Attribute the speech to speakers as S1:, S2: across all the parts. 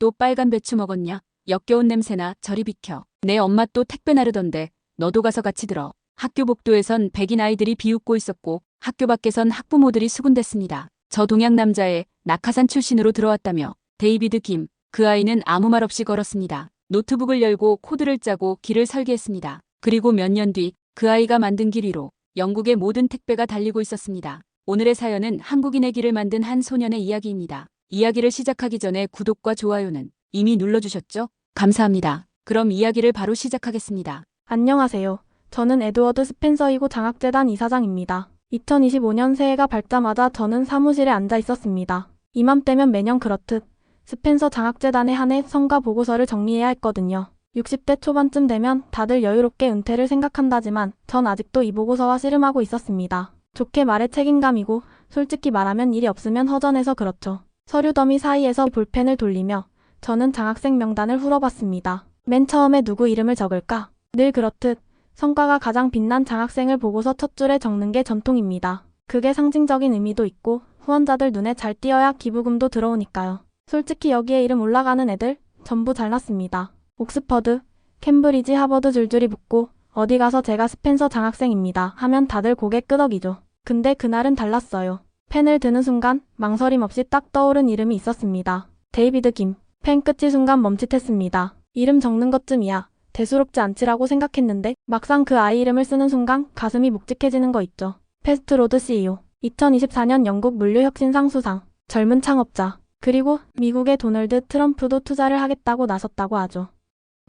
S1: 또 빨간 배추 먹었냐? 역겨운 냄새나 저리 비켜. 내 엄마 또 택배 나르던데 너도 가서 같이 들어. 학교 복도에선 백인 아이들이 비웃고 있었고 학교 밖에선 학부모들이 수군댔습니다. 저 동양 남자의 낙하산 출신으로 들어왔다며 데이비드 김, 그 아이는 아무 말 없이 걸었습니다. 노트북을 열고 코드를 짜고 길을 설계했습니다. 그리고 몇 년 뒤 그 아이가 만든 길 위로 영국의 모든 택배가 달리고 있었습니다. 오늘의 사연은 한국인의 길을 만든 한 소년의 이야기입니다. 이야기를 시작하기 전에 구독과 좋아요는 이미 눌러주셨죠? 감사합니다. 그럼 이야기를 바로 시작하겠습니다.
S2: 안녕하세요. 저는 에드워드 스펜서이고 장학재단 이사장입니다. 2025년 새해가 밝자마자 저는 사무실에 앉아 있었습니다. 이맘때면 매년 그렇듯 스펜서 장학재단의 한 해 성과 보고서를 정리해야 했거든요. 60대 초반쯤 되면 다들 여유롭게 은퇴를 생각한다지만 전 아직도 이 보고서와 씨름하고 있었습니다. 좋게 말해 책임감이고 솔직히 말하면 일이 없으면 허전해서 그렇죠. 서류 더미 사이에서 볼펜을 돌리며 저는 장학생 명단을 훑어봤습니다. 맨 처음에 누구 이름을 적을까? 늘 그렇듯 성과가 가장 빛난 장학생을 보고서 첫 줄에 적는 게 전통입니다. 그게 상징적인 의미도 있고 후원자들 눈에 잘 띄어야 기부금도 들어오니까요. 솔직히 여기에 이름 올라가는 애들 전부 잘났습니다. 옥스퍼드, 캠브리지, 하버드 줄줄이 붙고 어디 가서 제가 스펜서 장학생입니다 하면 다들 고개 끄덕이죠. 근데 그날은 달랐어요. 펜을 드는 순간 망설임 없이 딱 떠오른 이름이 있었습니다. 데이비드 김. 펜 끝이 순간 멈칫했습니다. 이름 적는 것쯤이야 대수롭지 않지라고 생각했는데 막상 그 아이 이름을 쓰는 순간 가슴이 묵직해지는 거 있죠. 패스트로드 CEO, 2024년 영국 물류혁신상 수상, 젊은 창업자, 그리고 미국의 도널드 트럼프도 투자를 하겠다고 나섰다고 하죠.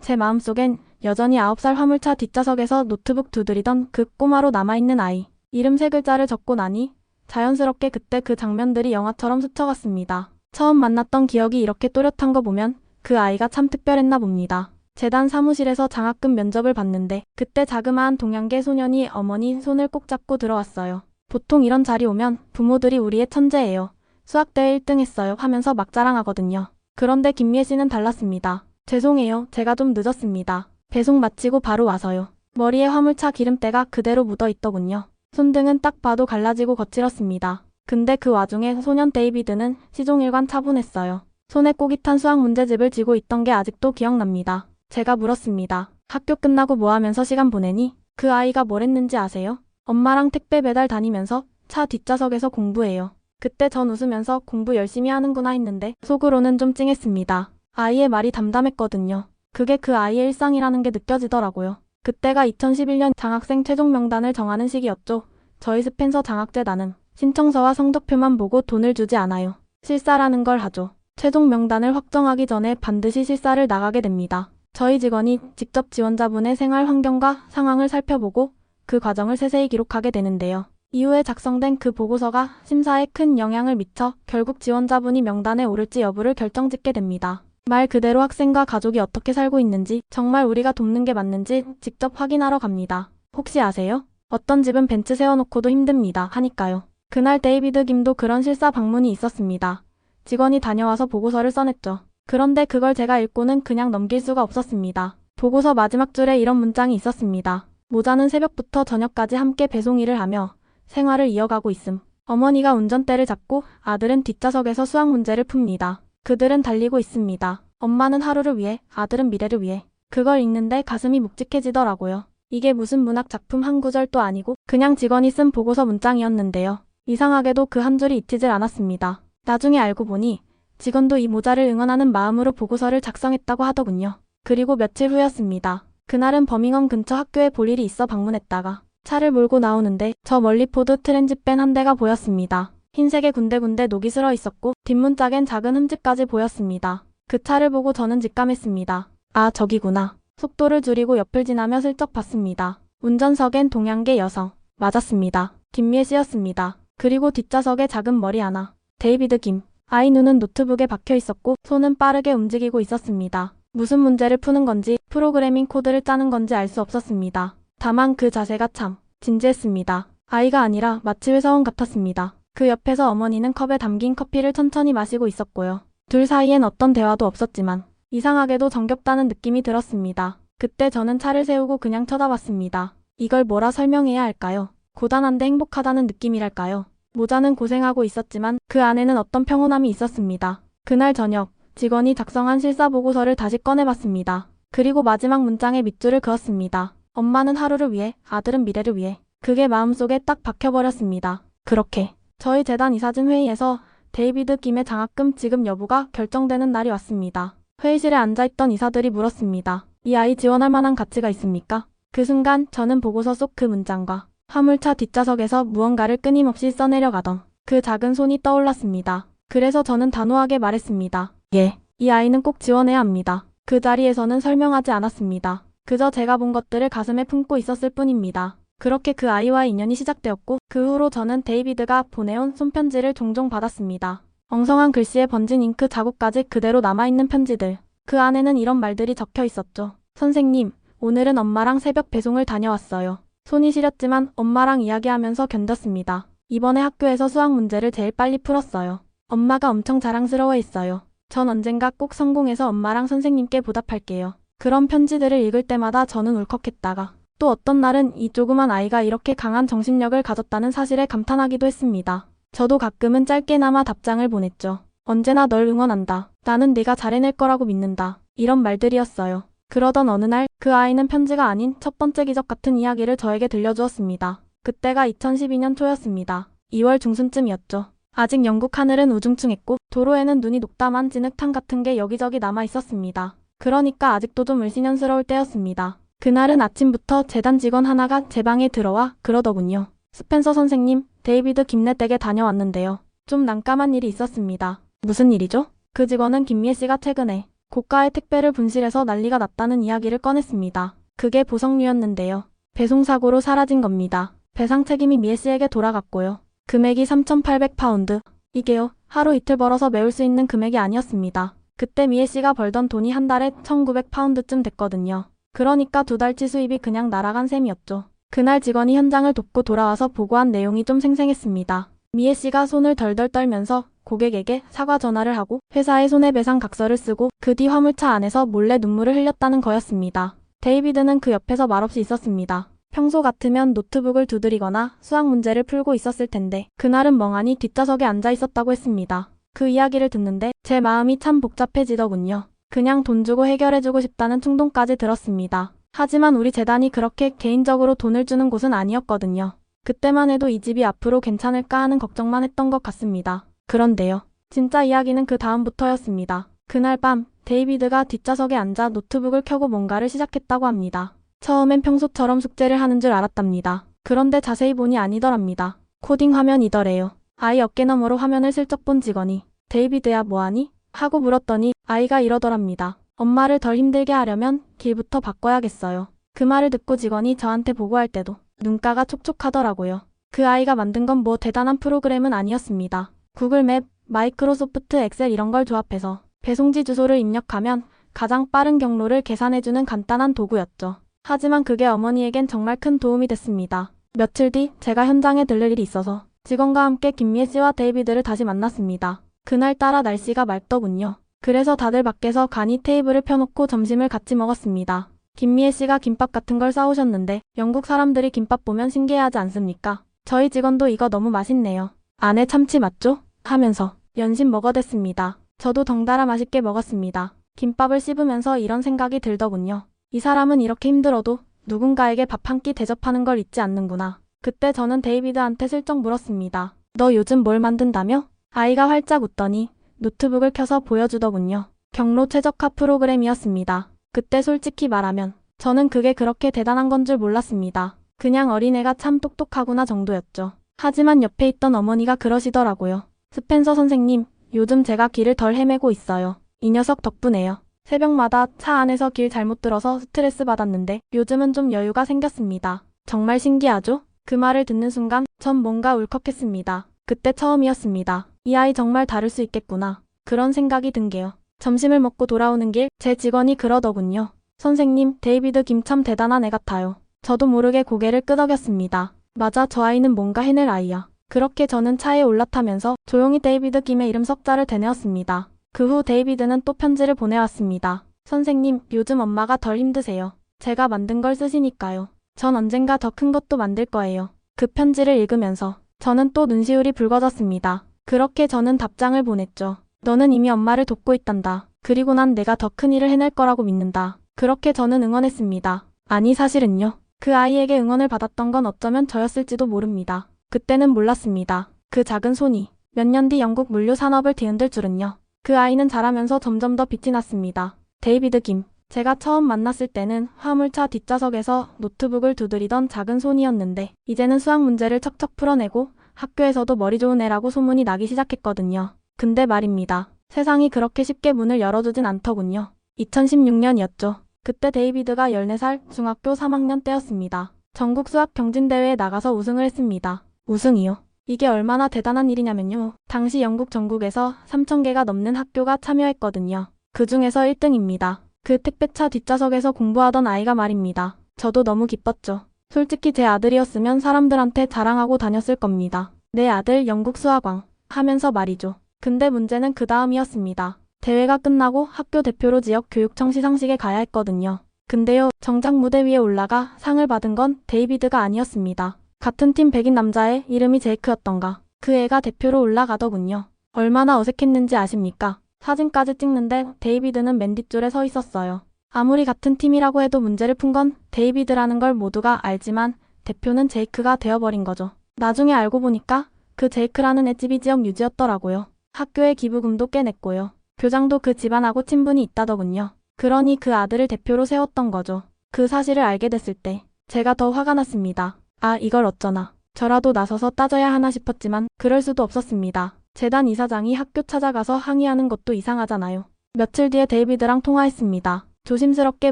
S2: 제 마음속엔 여전히 9살 화물차 뒷좌석에서 노트북 두드리던 그 꼬마로 남아있는 아이. 이름 세 글자를 적고 나니 자연스럽게 그때 그 장면들이 영화처럼 스쳐갔습니다. 처음 만났던 기억이 이렇게 또렷한 거 보면 그 아이가 참 특별했나 봅니다. 재단 사무실에서 장학금 면접을 봤는데 그때 자그마한 동양계 소년이 어머니 손을 꼭 잡고 들어왔어요. 보통 이런 자리 오면 부모들이 우리의 천재예요. 수학대회 1등 했어요 하면서 막 자랑하거든요. 그런데 김미애 씨는 달랐습니다. 죄송해요. 제가 좀 늦었습니다. 배송 마치고 바로 와서요. 머리에 화물차 기름때가 그대로 묻어있더군요. 손등은 딱 봐도 갈라지고 거칠었습니다. 근데 그 와중에 소년 데이비드는 시종일관 차분했어요. 손에 꼬깃 탄 수학 문제집을 쥐고 있던 게 아직도 기억납니다. 제가 물었습니다. 학교 끝나고 뭐 하면서 시간 보내니? 그 아이가 뭘 했는지 아세요? 엄마랑 택배 배달 다니면서 차 뒷좌석에서 공부해요. 그때 전 웃으면서 공부 열심히 하는구나 했는데 속으로는 좀 찡했습니다. 아이의 말이 담담했거든요. 그게 그 아이의 일상이라는 게 느껴지더라고요. 그때가 2011년 장학생 최종 명단을 정하는 시기였죠. 저희 스펜서 장학재단은 신청서와 성적표만 보고 돈을 주지 않아요. 실사라는 걸 하죠. 최종 명단을 확정하기 전에 반드시 실사를 나가게 됩니다. 저희 직원이 직접 지원자분의 생활 환경과 상황을 살펴보고 그 과정을 세세히 기록하게 되는데요. 이후에 작성된 그 보고서가 심사에 큰 영향을 미쳐 결국 지원자분이 명단에 오를지 여부를 결정짓게 됩니다. 말 그대로 학생과 가족이 어떻게 살고 있는지, 정말 우리가 돕는 게 맞는지 직접 확인하러 갑니다. 혹시 아세요? 어떤 집은 벤츠 세워놓고도 힘듭니다 하니까요. 그날 데이비드 김도 그런 실사 방문이 있었습니다. 직원이 다녀와서 보고서를 써냈죠. 그런데 그걸 제가 읽고는 그냥 넘길 수가 없었습니다. 보고서 마지막 줄에 이런 문장이 있었습니다. 모자는 새벽부터 저녁까지 함께 배송 일을 하며 생활을 이어가고 있음. 어머니가 운전대를 잡고 아들은 뒷좌석에서 수학 문제를 풉니다. 그들은 달리고 있습니다. 엄마는 하루를 위해, 아들은 미래를 위해. 그걸 읽는데 가슴이 묵직해지더라고요. 이게 무슨 문학 작품 한 구절도 아니고 그냥 직원이 쓴 보고서 문장이었는데요. 이상하게도 그 한 줄이 잊히질 않았습니다. 나중에 알고 보니 직원도 이 모자를 응원하는 마음으로 보고서를 작성했다고 하더군요. 그리고 며칠 후였습니다. 그날은 버밍엄 근처 학교에 볼 일이 있어 방문했다가 차를 몰고 나오는데 저 멀리 포드 트랜짓밴 한 대가 보였습니다. 흰색에 군데군데 녹이 슬어 있었고 뒷문짝엔 작은 흠집까지 보였습니다. 그 차를 보고 저는 직감했습니다. 아, 저기구나. 속도를 줄이고 옆을 지나며 슬쩍 봤습니다. 운전석엔 동양계 여성. 맞았습니다. 김미애 씨였습니다. 그리고 뒷좌석에 작은 머리 하나. 데이비드 김. 아이 눈은 노트북에 박혀 있었고 손은 빠르게 움직이고 있었습니다. 무슨 문제를 푸는 건지 프로그래밍 코드를 짜는 건지 알 수 없었습니다. 다만 그 자세가 참 진지했습니다. 아이가 아니라 마치 회사원 같았습니다. 그 옆에서 어머니는 컵에 담긴 커피를 천천히 마시고 있었고요. 둘 사이엔 어떤 대화도 없었지만 이상하게도 정겹다는 느낌이 들었습니다. 그때 저는 차를 세우고 그냥 쳐다봤습니다. 이걸 뭐라 설명해야 할까요? 고단한데 행복하다는 느낌이랄까요? 모자는 고생하고 있었지만 그 안에는 어떤 평온함이 있었습니다. 그날 저녁 직원이 작성한 실사보고서를 다시 꺼내봤습니다. 그리고 마지막 문장에 밑줄을 그었습니다. 엄마는 하루를 위해, 아들은 미래를 위해. 그게 마음속에 딱 박혀버렸습니다. 그렇게 저희 재단 이사진 회의에서 데이비드 김의 장학금 지급 여부가 결정되는 날이 왔습니다. 회의실에 앉아있던 이사들이 물었습니다. 이 아이 지원할 만한 가치가 있습니까? 그 순간 저는 보고서 속 그 문장과 화물차 뒷좌석에서 무언가를 끊임없이 써내려가던 그 작은 손이 떠올랐습니다. 그래서 저는 단호하게 말했습니다. 예, 이 아이는 꼭 지원해야 합니다. 그 자리에서는 설명하지 않았습니다. 그저 제가 본 것들을 가슴에 품고 있었을 뿐입니다. 그렇게 그 아이와의 인연이 시작되었고 그 후로 저는 데이비드가 보내온 손편지를 종종 받았습니다. 엉성한 글씨에 번진 잉크 자국까지 그대로 남아있는 편지들. 그 안에는 이런 말들이 적혀 있었죠. 선생님, 오늘은 엄마랑 새벽 배송을 다녀왔어요. 손이 시렸지만 엄마랑 이야기하면서 견뎠습니다. 이번에 학교에서 수학 문제를 제일 빨리 풀었어요. 엄마가 엄청 자랑스러워했어요. 전 언젠가 꼭 성공해서 엄마랑 선생님께 보답할게요. 그런 편지들을 읽을 때마다 저는 울컥했다가 또 어떤 날은 이 조그만 아이가 이렇게 강한 정신력을 가졌다는 사실에 감탄하기도 했습니다. 저도 가끔은 짧게나마 답장을 보냈죠. 언제나 널 응원한다. 나는 네가 잘해낼 거라고 믿는다. 이런 말들이었어요. 그러던 어느 날 그 아이는 편지가 아닌 첫 번째 기적 같은 이야기를 저에게 들려주었습니다. 그때가 2012년 초였습니다. 2월 중순쯤이었죠. 아직 영국 하늘은 우중충했고 도로에는 눈이 녹다만 진흙탕 같은 게 여기저기 남아 있었습니다. 그러니까 아직도 좀 을씨년스러울 때였습니다. 그날은 아침부터 재단 직원 하나가 제 방에 들어와 그러더군요. 스펜서 선생님, 데이비드 김네 댁에 다녀왔는데요. 좀 난감한 일이 있었습니다. 무슨 일이죠? 그 직원은 김미애 씨가 최근에 고가의 택배를 분실해서 난리가 났다는 이야기를 꺼냈습니다. 그게 보석류였는데요. 배송사고로 사라진 겁니다. 배상 책임이 미애 씨에게 돌아갔고요. 금액이 3,800파운드. 이게요, 하루 이틀 벌어서 메울 수 있는 금액이 아니었습니다. 그때 미애 씨가 벌던 돈이 한 달에 1,900파운드쯤 됐거든요. 그러니까 2달치 수입이 그냥 날아간 셈이었죠. 그날 직원이 현장을 돕고 돌아와서 보고한 내용이 좀 생생했습니다. 미애 씨가 손을 덜덜 떨면서 고객에게 사과 전화를 하고 회사에 손해배상 각서를 쓰고 그 뒤 화물차 안에서 몰래 눈물을 흘렸다는 거였습니다. 데이비드는 그 옆에서 말없이 있었습니다. 평소 같으면 노트북을 두드리거나 수학 문제를 풀고 있었을 텐데 그날은 멍하니 뒷좌석에 앉아 있었다고 했습니다. 그 이야기를 듣는데 제 마음이 참 복잡해지더군요. 그냥 돈 주고 해결해주고 싶다는 충동까지 들었습니다. 하지만 우리 재단이 그렇게 개인적으로 돈을 주는 곳은 아니었거든요. 그때만 해도 이 집이 앞으로 괜찮을까 하는 걱정만 했던 것 같습니다. 그런데요. 진짜 이야기는 그 다음부터였습니다. 그날 밤 데이비드가 뒷좌석에 앉아 노트북을 켜고 뭔가를 시작했다고 합니다. 처음엔 평소처럼 숙제를 하는 줄 알았답니다. 그런데 자세히 보니 아니더랍니다. 코딩 화면이더래요. 아이 어깨너머로 화면을 슬쩍 본 직원이 데이비드야 뭐하니? 하고 물었더니 아이가 이러더랍니다. 엄마를 덜 힘들게 하려면 길부터 바꿔야겠어요. 그 말을 듣고 직원이 저한테 보고할 때도 눈가가 촉촉하더라고요. 그 아이가 만든 건 뭐 대단한 프로그램은 아니었습니다. 구글 맵, 마이크로소프트 엑셀 이런 걸 조합해서 배송지 주소를 입력하면 가장 빠른 경로를 계산해주는 간단한 도구였죠. 하지만 그게 어머니에겐 정말 큰 도움이 됐습니다. 며칠 뒤 제가 현장에 들를 일이 있어서 직원과 함께 김미애 씨와 데이비드를 다시 만났습니다. 그날따라 날씨가 맑더군요. 그래서 다들 밖에서 간이 테이블을 펴놓고 점심을 같이 먹었습니다. 김미애 씨가 김밥 같은 걸 싸오셨는데 영국 사람들이 김밥 보면 신기해하지 않습니까? 저희 직원도 이거 너무 맛있네요. 안에 참치 맞죠? 하면서 연신 먹어댔습니다. 저도 덩달아 맛있게 먹었습니다. 김밥을 씹으면서 이런 생각이 들더군요. 이 사람은 이렇게 힘들어도 누군가에게 밥 한 끼 대접하는 걸 잊지 않는구나. 그때 저는 데이비드한테 슬쩍 물었습니다. 너 요즘 뭘 만든다며? 아이가 활짝 웃더니 노트북을 켜서 보여주더군요. 경로 최적화 프로그램이었습니다. 그때 솔직히 말하면 저는 그게 그렇게 대단한 건 줄 몰랐습니다. 그냥 어린애가 참 똑똑하구나 정도였죠. 하지만 옆에 있던 어머니가 그러시더라고요. 스펜서 선생님, 요즘 제가 길을 덜 헤매고 있어요. 이 녀석 덕분에요. 새벽마다 차 안에서 길 잘못 들어서 스트레스 받았는데 요즘은 좀 여유가 생겼습니다. 정말 신기하죠? 그 말을 듣는 순간 전 뭔가 울컥했습니다. 그때 처음이었습니다. 이 아이 정말 다를 수 있겠구나. 그런 생각이 든 게요. 점심을 먹고 돌아오는 길 제 직원이 그러더군요. 선생님, 데이비드 김 참 대단한 애 같아요. 저도 모르게 고개를 끄덕였습니다. 맞아, 저 아이는 뭔가 해낼 아이야. 그렇게 저는 차에 올라타면서 조용히 데이비드 김의 이름 석자를 되뇌었습니다. 그 후 데이비드는 또 편지를 보내왔습니다. 선생님, 요즘 엄마가 덜 힘드세요. 제가 만든 걸 쓰시니까요. 전 언젠가 더 큰 것도 만들 거예요. 그 편지를 읽으면서 저는 또 눈시울이 붉어졌습니다. 그렇게 저는 답장을 보냈죠. 너는 이미 엄마를 돕고 있단다. 그리고 난 내가 더 큰 일을 해낼 거라고 믿는다. 그렇게 저는 응원했습니다. 아니 사실은요. 그 아이에게 응원을 받았던 건 어쩌면 저였을지도 모릅니다. 그때는 몰랐습니다. 그 작은 손이 몇 년 뒤 영국 물류 산업을 뒤흔들 줄은요. 그 아이는 자라면서 점점 더 빛이 났습니다. 데이비드 김. 제가 처음 만났을 때는 화물차 뒷좌석에서 노트북을 두드리던 작은 손이었는데 이제는 수학 문제를 척척 풀어내고 학교에서도 머리 좋은 애라고 소문이 나기 시작했거든요. 근데 말입니다. 세상이 그렇게 쉽게 문을 열어주진 않더군요. 2016년이었죠. 그때 데이비드가 14살 중학교 3학년 때였습니다. 전국 수학 경진대회에 나가서 우승을 했습니다. 우승이요? 이게 얼마나 대단한 일이냐면요. 당시 영국 전국에서 3,000개가 넘는 학교가 참여했거든요. 그 중에서 1등입니다. 그 택배차 뒷좌석에서 공부하던 아이가 말입니다. 저도 너무 기뻤죠. 솔직히 제 아들이었으면 사람들한테 자랑하고 다녔을 겁니다. 내 아들 영국 수학왕 하면서 말이죠. 근데 문제는 그 다음이었습니다. 대회가 끝나고 학교 대표로 지역 교육청 시상식에 가야 했거든요. 근데요, 정작 무대 위에 올라가 상을 받은 건 데이비드가 아니었습니다. 같은 팀 백인 남자의 이름이 제이크였던가. 그 애가 대표로 올라가더군요. 얼마나 어색했는지 아십니까? 사진까지 찍는데 데이비드는 맨 뒷줄에 서 있었어요. 아무리 같은 팀이라고 해도 문제를 푼 건 데이비드라는 걸 모두가 알지만 대표는 제이크가 되어버린 거죠. 나중에 알고 보니까 그 제이크라는 애 집이 지역 유지였더라고요. 학교에 기부금도 꽤 냈고요. 교장도 그 집안하고 친분이 있다더군요. 그러니 그 아들을 대표로 세웠던 거죠. 그 사실을 알게 됐을 때 제가 더 화가 났습니다. 아, 이걸 어쩌나. 저라도 나서서 따져야 하나 싶었지만 그럴 수도 없었습니다. 재단 이사장이 학교 찾아가서 항의하는 것도 이상하잖아요. 며칠 뒤에 데이비드랑 통화했습니다. 조심스럽게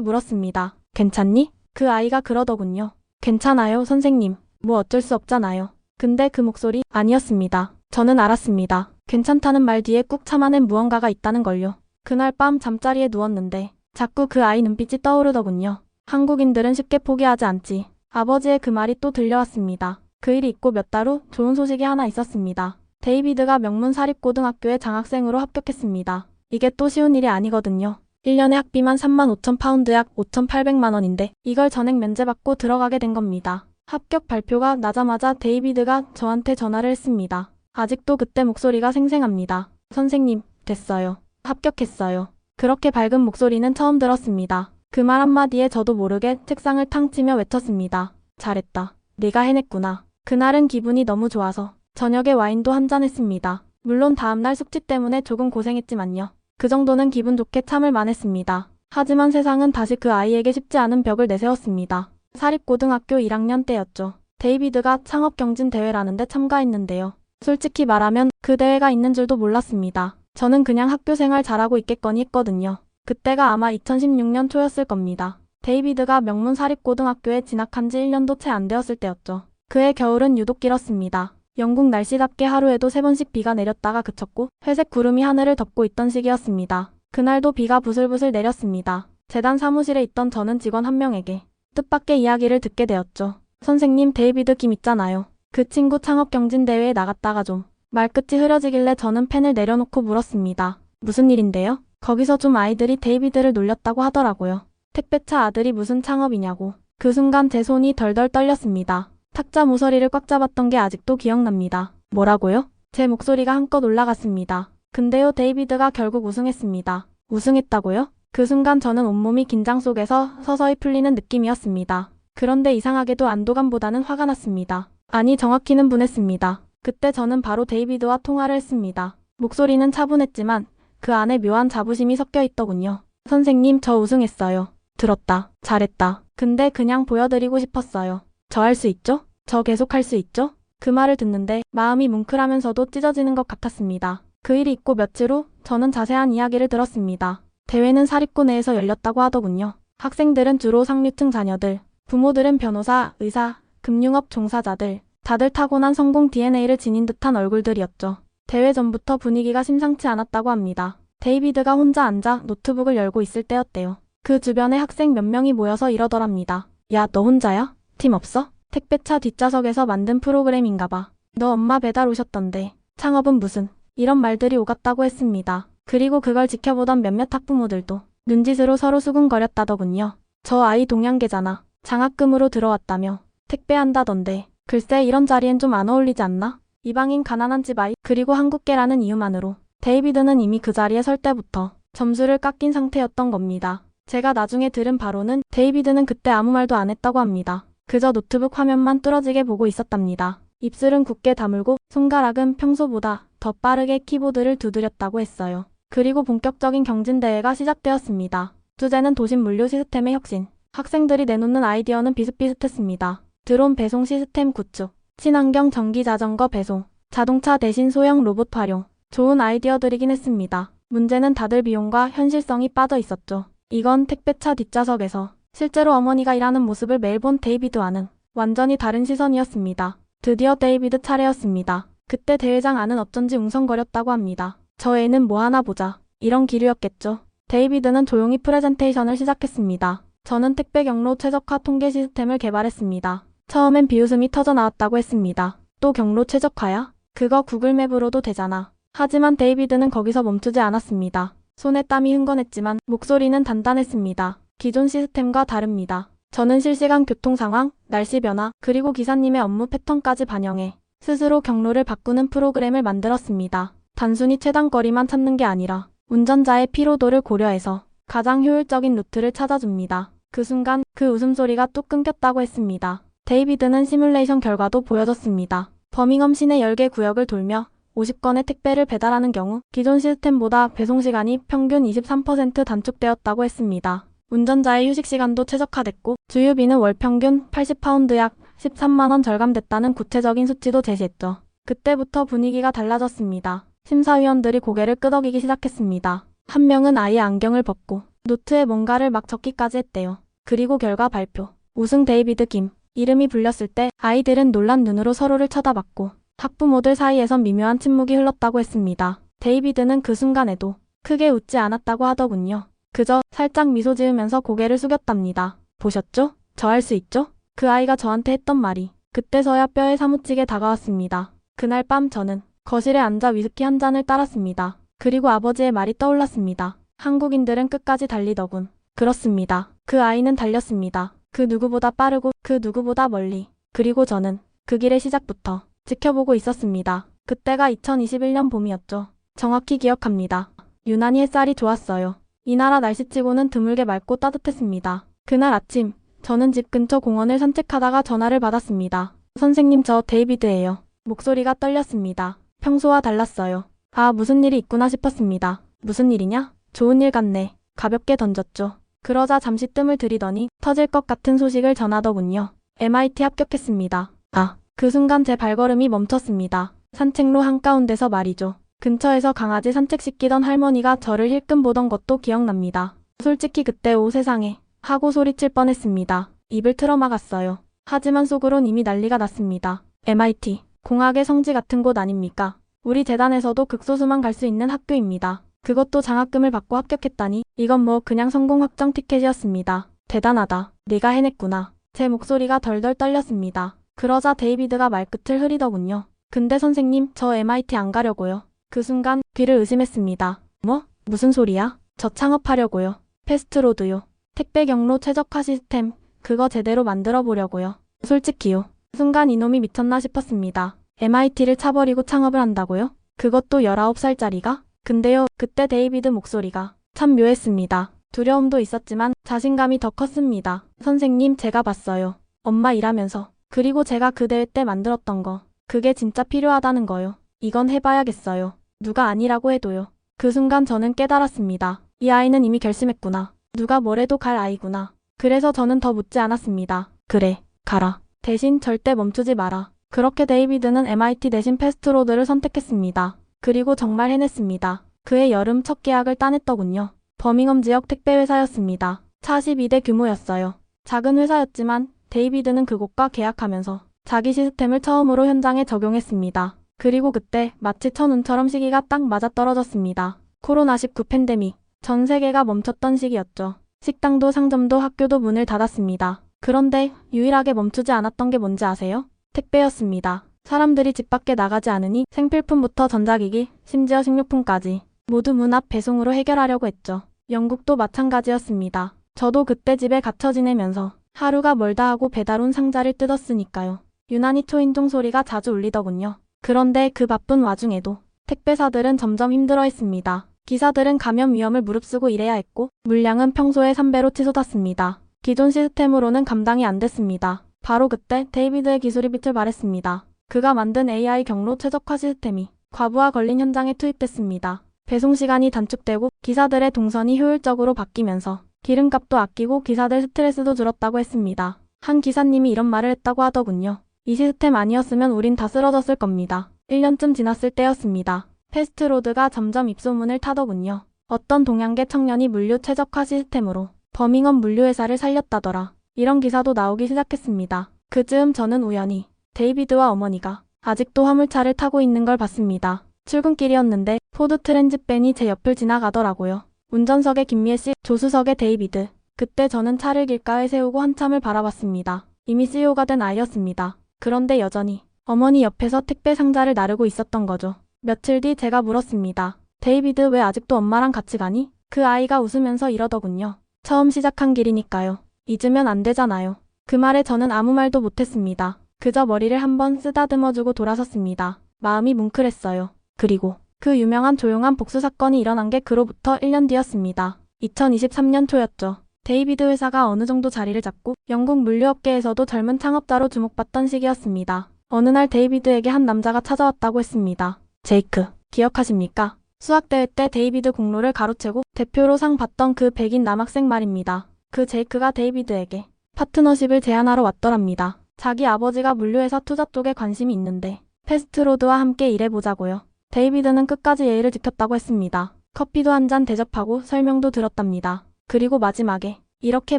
S2: 물었습니다. 괜찮니? 그 아이가 그러더군요. 괜찮아요, 선생님. 뭐 어쩔 수 없잖아요. 근데 그 목소리 아니었습니다. 저는 알았습니다. 괜찮다는 말 뒤에 꾹 참아낸 무언가가 있다는 걸요. 그날 밤 잠자리에 누웠는데 자꾸 그 아이 눈빛이 떠오르더군요. 한국인들은 쉽게 포기하지 않지. 아버지의 그 말이 또 들려왔습니다. 그 일이 있고 몇 달 후 좋은 소식이 하나 있었습니다. 데이비드가 명문 사립고등학교에 장학생으로 합격했습니다. 이게 또 쉬운 일이 아니거든요. 1년에 학비만 35,000파운드 약 5,800만 원인데 이걸 전액 면제받고 들어가게 된 겁니다. 합격 발표가 나자마자 데이비드가 저한테 전화를 했습니다. 아직도 그때 목소리가 생생합니다. 선생님, 됐어요. 합격했어요. 그렇게 밝은 목소리는 처음 들었습니다. 그 말 한마디에 저도 모르게 책상을 탕 치며 외쳤습니다. 잘했다. 네가 해냈구나. 그날은 기분이 너무 좋아서 저녁에 와인도 한잔 했습니다. 물론 다음날 숙제 때문에 조금 고생했지만요. 그 정도는 기분 좋게 참을 만했습니다. 하지만 세상은 다시 그 아이에게 쉽지 않은 벽을 내세웠습니다. 사립고등학교 1학년 때였죠. 데이비드가 창업경진대회라는데 참가했는데요. 솔직히 말하면 그 대회가 있는 줄도 몰랐습니다. 저는 그냥 학교 생활 잘하고 있겠거니 했거든요. 그때가 아마 2016년 초였을 겁니다. 데이비드가 명문 사립고등학교에 진학한 지 1년도 채 안 되었을 때였죠. 그해 겨울은 유독 길었습니다. 영국 날씨답게 하루에도 3번씩 비가 내렸다가 그쳤고 회색 구름이 하늘을 덮고 있던 시기였습니다. 그날도 비가 부슬부슬 내렸습니다. 재단 사무실에 있던 저는 직원 한 명에게 뜻밖의 이야기를 듣게 되었죠. 선생님, 데이비드 김 있잖아요. 그 친구 창업경진대회에 나갔다가 좀 말끝이 흐려지길래 저는 펜을 내려놓고 물었습니다. 무슨 일인데요? 거기서 좀 아이들이 데이비드를 놀렸다고 하더라고요. 택배차 아들이 무슨 창업이냐고. 그 순간 제 손이 덜덜 떨렸습니다. 탁자 모서리를 꽉 잡았던 게 아직도 기억납니다. 뭐라고요? 제 목소리가 한껏 올라갔습니다. 근데요, 데이비드가 결국 우승했습니다. 우승했다고요? 그 순간 저는 온몸이 긴장 속에서 서서히 풀리는 느낌이었습니다. 그런데 이상하게도 안도감보다는 화가 났습니다. 아니, 정확히는 분했습니다. 그때 저는 바로 데이비드와 통화를 했습니다. 목소리는 차분했지만 그 안에 묘한 자부심이 섞여 있더군요. 선생님, 저 우승했어요. 들었다. 잘했다. 근데 그냥 보여드리고 싶었어요. 저 할 수 있죠? 저 계속 할 수 있죠? 그 말을 듣는데 마음이 뭉클하면서도 찢어지는 것 같았습니다. 그 일이 있고 며칠 후 저는 자세한 이야기를 들었습니다. 대회는 사립고 내에서 열렸다고 하더군요. 학생들은 주로 상류층 자녀들, 부모들은 변호사, 의사, 금융업 종사자들, 다들 타고난 성공 DNA를 지닌 듯한 얼굴들이었죠. 대회 전부터 분위기가 심상치 않았다고 합니다. 데이비드가 혼자 앉아 노트북을 열고 있을 때였대요. 그 주변에 학생 몇 명이 모여서 이러더랍니다. 야, 너 혼자야? 팀 없어? 택배차 뒷좌석에서 만든 프로그램인가봐. 너 엄마 배달 오셨던데. 창업은 무슨. 이런 말들이 오갔다고 했습니다. 그리고 그걸 지켜보던 몇몇 학부모들도 눈짓으로 서로 수군거렸다더군요. 저 아이 동양계잖아. 장학금으로 들어왔다며. 택배한다던데. 글쎄, 이런 자리엔 좀 안 어울리지 않나? 이방인 가난한 집 아이, 그리고 한국계라는 이유만으로 데이비드는 이미 그 자리에 설 때부터 점수를 깎인 상태였던 겁니다. 제가 나중에 들은 바로는 데이비드는 그때 아무 말도 안 했다고 합니다. 그저 노트북 화면만 뚫어지게 보고 있었답니다. 입술은 굳게 다물고 손가락은 평소보다 더 빠르게 키보드를 두드렸다고 했어요. 그리고 본격적인 경진대회가 시작되었습니다. 주제는 도심 물류 시스템의 혁신. 학생들이 내놓는 아이디어는 비슷비슷했습니다. 드론 배송 시스템 구축, 친환경 전기 자전거 배송, 자동차 대신 소형 로봇 활용. 좋은 아이디어들이긴 했습니다. 문제는 다들 비용과 현실성이 빠져 있었죠. 이건 택배차 뒷좌석에서 실제로 어머니가 일하는 모습을 매일 본 데이비드와는 완전히 다른 시선이었습니다. 드디어 데이비드 차례였습니다. 그때 대회장 안은 어쩐지 웅성거렸다고 합니다. 저 애는 뭐 하나 보자. 이런 기류였겠죠. 데이비드는 조용히 프레젠테이션을 시작했습니다. 저는 택배 경로 최적화 통계 시스템을 개발했습니다. 처음엔 비웃음이 터져 나왔다고 했습니다. 또 경로 최적화야? 그거 구글맵으로도 되잖아. 하지만 데이비드는 거기서 멈추지 않았습니다. 손에 땀이 흥건했지만 목소리는 단단했습니다. 기존 시스템과 다릅니다. 저는 실시간 교통 상황, 날씨 변화, 그리고 기사님의 업무 패턴까지 반영해 스스로 경로를 바꾸는 프로그램을 만들었습니다. 단순히 최단 거리만 찾는 게 아니라 운전자의 피로도를 고려해서 가장 효율적인 루트를 찾아줍니다. 그 순간 그 웃음소리가 뚝 끊겼다고 했습니다. 데이비드는 시뮬레이션 결과도 보여줬습니다. 버밍엄 시내 10개 구역을 돌며 50건의 택배를 배달하는 경우 기존 시스템보다 배송시간이 평균 23% 단축되었다고 했습니다. 운전자의 휴식시간도 최적화됐고 주유비는 월 평균 80파운드 약 13만원 절감됐다는 구체적인 수치도 제시했죠. 그때부터 분위기가 달라졌습니다. 심사위원들이 고개를 끄덕이기 시작했습니다. 한 명은 아예 안경을 벗고 노트에 뭔가를 막 적기까지 했대요. 그리고 결과 발표. 우승 데이비드 김. 이름이 불렸을 때 아이들은 놀란 눈으로 서로를 쳐다봤고 학부모들 사이에선 미묘한 침묵이 흘렀다고 했습니다. 데이비드는 그 순간에도 크게 웃지 않았다고 하더군요. 그저 살짝 미소 지으면서 고개를 숙였답니다. 보셨죠? 저 할 수 있죠? 그 아이가 저한테 했던 말이 그때서야 뼈에 사무치게 다가왔습니다. 그날 밤 저는 거실에 앉아 위스키 한 잔을 따랐습니다. 그리고 아버지의 말이 떠올랐습니다. 한국인들은 끝까지 달리더군. 그렇습니다. 그 아이는 달렸습니다. 그 누구보다 빠르고 그 누구보다 멀리. 그리고 저는 그 길의 시작부터 지켜보고 있었습니다. 그때가 2021년 봄이었죠. 정확히 기억합니다. 유난히 햇살이 좋았어요. 이 나라 날씨치고는 드물게 맑고 따뜻했습니다. 그날 아침 저는 집 근처 공원을 산책하다가 전화를 받았습니다. 선생님, 저 데이비드예요. 목소리가 떨렸습니다. 평소와 달랐어요. 아, 무슨 일이 있구나 싶었습니다. 무슨 일이냐? 좋은 일 같네. 가볍게 던졌죠. 그러자 잠시 뜸을 들이더니 터질 것 같은 소식을 전하더군요. MIT 합격했습니다. 아, 그 순간 제 발걸음이 멈췄습니다. 산책로 한가운데서 말이죠. 근처에서 강아지 산책시키던 할머니가 저를 힐끔 보던 것도 기억납니다. 솔직히 그때 오 세상에 하고 소리칠 뻔했습니다. 입을 틀어막았어요. 하지만 속으론 이미 난리가 났습니다. MIT, 공학의 성지 같은 곳 아닙니까? 우리 재단에서도 극소수만 갈 수 있는 학교입니다. 그것도 장학금을 받고 합격했다니 이건 뭐 그냥 성공 확정 티켓이었습니다. 대단하다. 네가 해냈구나. 제 목소리가 덜덜 떨렸습니다. 그러자 데이비드가 말끝을 흐리더군요. 근데 선생님, 저 MIT 안 가려고요. 그 순간 귀를 의심했습니다. 뭐? 무슨 소리야? 저 창업하려고요. 패스트로드요. 택배 경로 최적화 시스템. 그거 제대로 만들어 보려고요. 솔직히요. 순간 이놈이 미쳤나 싶었습니다. MIT를 차버리고 창업을 한다고요? 그것도 19살짜리가? 근데요, 그때 데이비드 목소리가 참 묘했습니다. 두려움도 있었지만 자신감이 더 컸습니다. 선생님, 제가 봤어요. 엄마 일하면서. 그리고 제가 그 대회 때 만들었던 거. 그게 진짜 필요하다는 거요. 이건 해봐야겠어요. 누가 아니라고 해도요. 그 순간 저는 깨달았습니다. 이 아이는 이미 결심했구나. 누가 뭐래도 갈 아이구나. 그래서 저는 더 묻지 않았습니다. 그래, 가라. 대신 절대 멈추지 마라. 그렇게 데이비드는 MIT 대신 패스트로드를 선택했습니다. 그리고 정말 해냈습니다. 그해 여름 첫 계약을 따냈더군요. 버밍엄 지역 택배회사였습니다. 42대 규모였어요. 작은 회사였지만 데이비드는 그곳과 계약하면서 자기 시스템을 처음으로 현장에 적용했습니다. 그리고 그때 마치 천운처럼 시기가 딱 맞아떨어졌습니다. 코로나19 팬데믹. 전 세계가 멈췄던 시기였죠. 식당도 상점도 학교도 문을 닫았습니다. 그런데 유일하게 멈추지 않았던 게 뭔지 아세요? 택배였습니다. 사람들이 집 밖에 나가지 않으니 생필품부터 전자기기, 심지어 식료품까지 모두 문 앞 배송으로 해결하려고 했죠. 영국도 마찬가지였습니다. 저도 그때 집에 갇혀 지내면서 하루가 멀다 하고 배달 온 상자를 뜯었으니까요. 유난히 초인종 소리가 자주 울리더군요. 그런데 그 바쁜 와중에도 택배사들은 점점 힘들어했습니다. 기사들은 감염 위험을 무릅쓰고 일해야 했고 물량은 평소의 3배로 치솟았습니다. 기존 시스템으로는 감당이 안 됐습니다. 바로 그때 데이비드의 기술이 빛을 발했습니다. 그가 만든 AI 경로 최적화 시스템이 과부하 걸린 현장에 투입됐습니다. 배송 시간이 단축되고 기사들의 동선이 효율적으로 바뀌면서 기름값도 아끼고 기사들 스트레스도 줄었다고 했습니다. 한 기사님이 이런 말을 했다고 하더군요. 이 시스템 아니었으면 우린 다 쓰러졌을 겁니다. 1년쯤 지났을 때였습니다. 패스트로드가 점점 입소문을 타더군요. 어떤 동양계 청년이 물류 최적화 시스템으로 버밍엄 물류회사를 살렸다더라. 이런 기사도 나오기 시작했습니다. 그즈음 저는 우연히 데이비드와 어머니가 아직도 화물차를 타고 있는 걸 봤습니다. 출근길이었는데 포드 트랜짓밴이 제 옆을 지나가더라고요. 운전석에 김미애 씨, 조수석에 데이비드. 그때 저는 차를 길가에 세우고 한참을 바라봤습니다. 이미 CEO가 된 아이였습니다. 그런데 여전히 어머니 옆에서 택배 상자를 나르고 있었던 거죠. 며칠 뒤 제가 물었습니다. 데이비드 왜 아직도 엄마랑 같이 가니? 그 아이가 웃으면서 이러더군요. 처음 시작한 길이니까요. 잊으면 안 되잖아요. 그 말에 저는 아무 말도 못했습니다. 그저 머리를 한번 쓰다듬어주고 돌아섰습니다. 마음이 뭉클했어요. 그리고 그 유명한 조용한 복수 사건이 일어난 게 그로부터 1년 뒤였습니다. 2023년 초였죠. 데이비드 회사가 어느 정도 자리를 잡고 영국 물류업계에서도 젊은 창업자로 주목받던 시기였습니다. 어느 날 데이비드에게 한 남자가 찾아왔다고 했습니다. 제이크, 기억하십니까? 수학대회 때 데이비드 공로를 가로채고 대표로 상 받던 그 백인 남학생 말입니다. 그 제이크가 데이비드에게 파트너십을 제안하러 왔더랍니다. 자기 아버지가 물류회사 투자 쪽에 관심이 있는데 패스트로드와 함께 일해보자고요. 데이비드는 끝까지 예의를 지켰다고 했습니다. 커피도 한 잔 대접하고 설명도 들었답니다. 그리고 마지막에 이렇게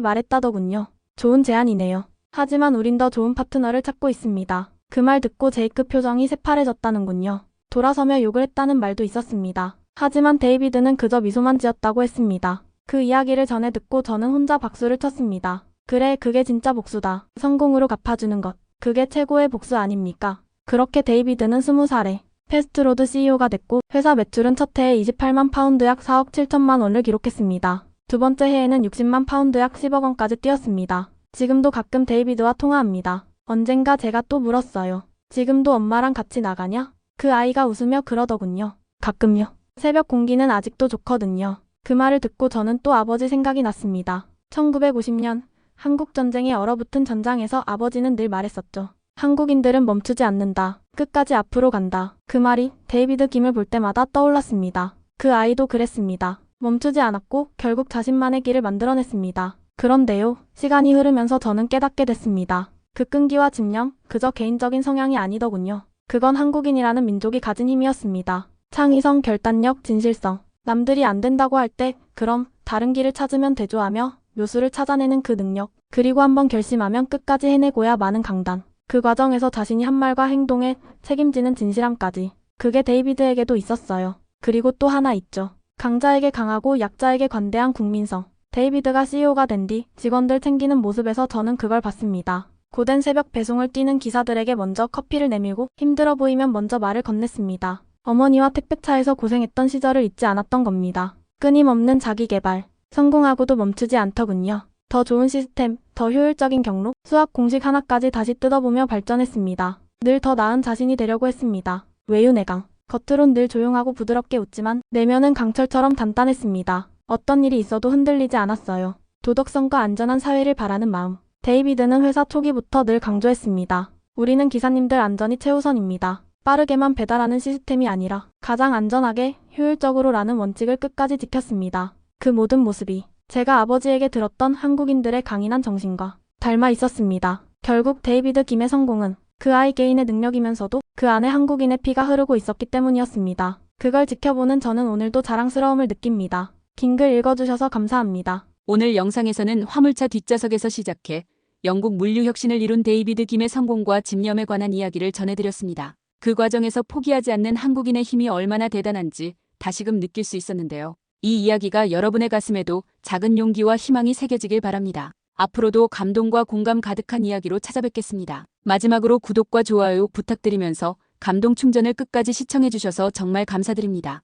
S2: 말했다더군요. 좋은 제안이네요. 하지만 우린 더 좋은 파트너를 찾고 있습니다. 그 말 듣고 제이크 표정이 새파래졌다는군요. 돌아서며 욕을 했다는 말도 있었습니다. 하지만 데이비드는 그저 미소만 지었다고 했습니다. 그 이야기를 전해 듣고 저는 혼자 박수를 쳤습니다. 그래, 그게 진짜 복수다. 성공으로 갚아주는 것. 그게 최고의 복수 아닙니까? 그렇게 데이비드는 20살에 패스트로드 CEO가 됐고 회사 매출은 첫 해에 28만 파운드 약 4억 7천만 원을 기록했습니다. 두 번째 해에는 60만 파운드 약 10억 원까지 뛰었습니다. 지금도 가끔 데이비드와 통화합니다. 언젠가 제가 또 물었어요. 지금도 엄마랑 같이 나가냐? 그 아이가 웃으며 그러더군요. 가끔요. 새벽 공기는 아직도 좋거든요. 그 말을 듣고 저는 또 아버지 생각이 났습니다. 1950년 한국전쟁에 얼어붙은 전장에서 아버지는 늘 말했었죠. 한국인들은 멈추지 않는다. 끝까지 앞으로 간다. 그 말이 데이비드 김을 볼 때마다 떠올랐습니다. 그 아이도 그랬습니다. 멈추지 않았고 결국 자신만의 길을 만들어냈습니다. 그런데요, 시간이 흐르면서 저는 깨닫게 됐습니다. 그 끈기와 집념, 그저 개인적인 성향이 아니더군요. 그건 한국인이라는 민족이 가진 힘이었습니다. 창의성, 결단력, 진실성. 남들이 안 된다고 할 때 그럼 다른 길을 찾으면 되죠 하며 묘수를 찾아내는 그 능력. 그리고 한번 결심하면 끝까지 해내고야 마는 강단. 그 과정에서 자신이 한 말과 행동에 책임지는 진실함까지. 그게 데이비드에게도 있었어요. 그리고 또 하나 있죠. 강자에게 강하고 약자에게 관대한 국민성. 데이비드가 CEO가 된 뒤 직원들 챙기는 모습에서 저는 그걸 봤습니다. 고된 새벽 배송을 뛰는 기사들에게 먼저 커피를 내밀고 힘들어 보이면 먼저 말을 건넸습니다. 어머니와 택배차에서 고생했던 시절을 잊지 않았던 겁니다. 끊임없는 자기개발. 성공하고도 멈추지 않더군요. 더 좋은 시스템, 더 효율적인 경로, 수학 공식 하나까지 다시 뜯어보며 발전했습니다. 늘 더 나은 자신이 되려고 했습니다. 외유내강. 겉으론 늘 조용하고 부드럽게 웃지만 내면은 강철처럼 단단했습니다. 어떤 일이 있어도 흔들리지 않았어요. 도덕성과 안전한 사회를 바라는 마음. 데이비드는 회사 초기부터 늘 강조했습니다. 우리는 기사님들 안전이 최우선입니다. 빠르게만 배달하는 시스템이 아니라 가장 안전하게, 효율적으로라는 원칙을 끝까지 지켰습니다. 그 모든 모습이 제가 아버지에게 들었던 한국인들의 강인한 정신과 닮아 있었습니다. 결국 데이비드 김의 성공은 그 아이 개인의 능력이면서도 그 안에 한국인의 피가 흐르고 있었기 때문이었습니다. 그걸 지켜보는 저는 오늘도 자랑스러움을 느낍니다. 긴 글 읽어주셔서 감사합니다.
S1: 오늘 영상에서는 화물차 뒷좌석에서 시작해 영국 물류 혁신을 이룬 데이비드 김의 성공과 집념에 관한 이야기를 전해드렸습니다. 그 과정에서 포기하지 않는 한국인의 힘이 얼마나 대단한지 다시금 느낄 수 있었는데요. 이 이야기가 여러분의 가슴에도 작은 용기와 희망이 새겨지길 바랍니다. 앞으로도 감동과 공감 가득한 이야기로 찾아뵙겠습니다. 마지막으로 구독과 좋아요 부탁드리면서 감동 충전을 끝까지 시청해주셔서 정말 감사드립니다.